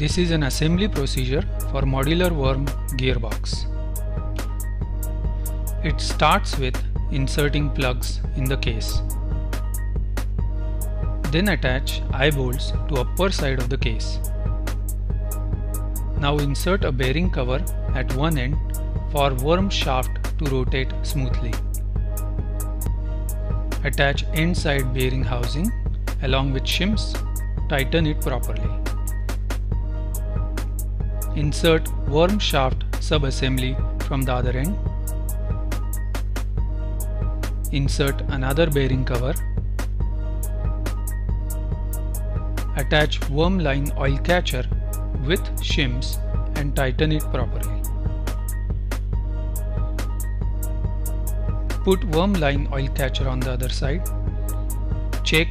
This is an assembly procedure for modular worm gearbox. It starts with inserting plugs in the case. Then attach eye bolts to upper side of the case. Now insert a bearing cover at one end for worm shaft to rotate smoothly. Attach end side bearing housing along with shims. Tighten it properly. Insert worm shaft sub-assembly from the other end. Insert another bearing cover. Attach worm line oil catcher with shims and tighten it properly. Put worm line oil catcher on the other side. Check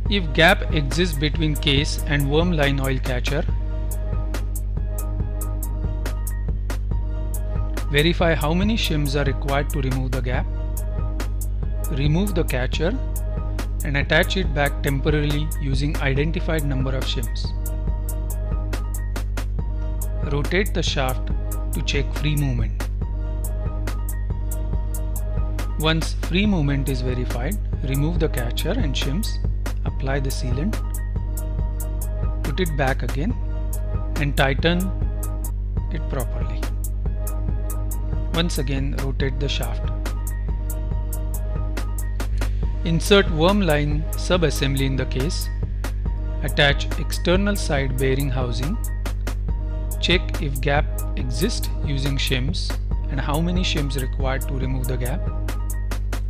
if gap exists between case and worm line oil catcher. Verify how many shims are required to remove the gap. Remove the catcher and attach it back temporarily using identified number of shims. Rotate the shaft to check free movement. Once free movement is verified, remove the catcher and shims, apply the sealant, put it back again and tighten it properly. Once again rotate the shaft. Insert worm line sub-assembly in the case. Attach external side bearing housing. Check if gap exists using shims and how many shims required to remove the gap.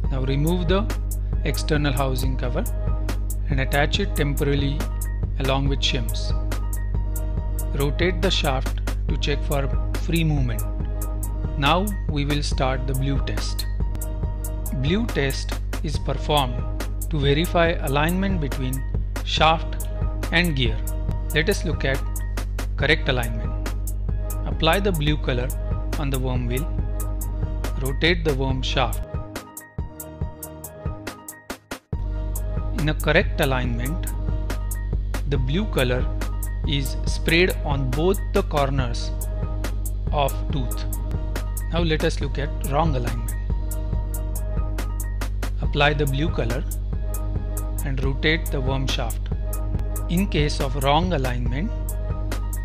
Now remove the external housing cover and attach it temporarily along with shims. Rotate the shaft to check for free movement. Now we will start the blew test. Blew test is performed to verify alignment between shaft and gear. Let us look at correct alignment. Apply the blue color on the worm wheel. Rotate the worm shaft. In a correct alignment, the blue color is sprayed on both the corners of tooth. Now let us look at wrong alignment. Apply the blue color and rotate the worm shaft. In case of wrong alignment,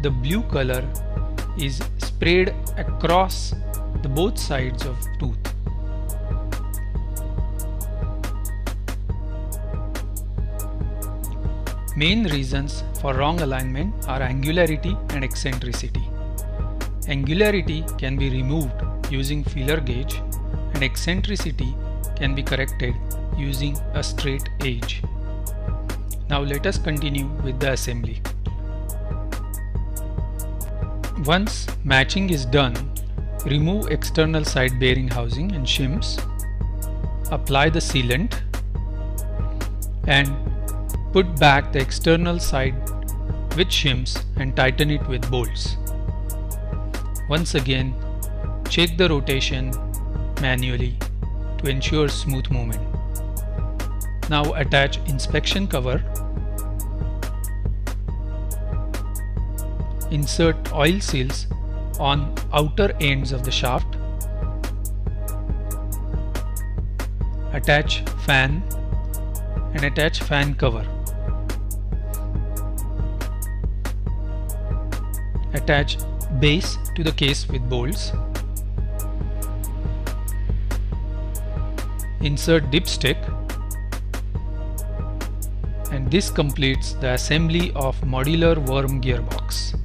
the blue color is sprayed across the both sides of tooth. Main reasons for wrong alignment are angularity and eccentricity. Angularity can be removed using feeler gauge and eccentricity can be corrected using a straight edge. Now let us continue with the assembly. Once matching is done, remove external side bearing housing and shims, apply the sealant and put back the external side with shims and tighten it with bolts. Once again, check the rotation manually to ensure smooth movement. Now attach inspection cover. Insert oil seals on outer ends of the shaft. Attach fan and attach fan cover. Attach base to the case with bolts. Insert dipstick, and this completes the assembly of modular worm gearbox.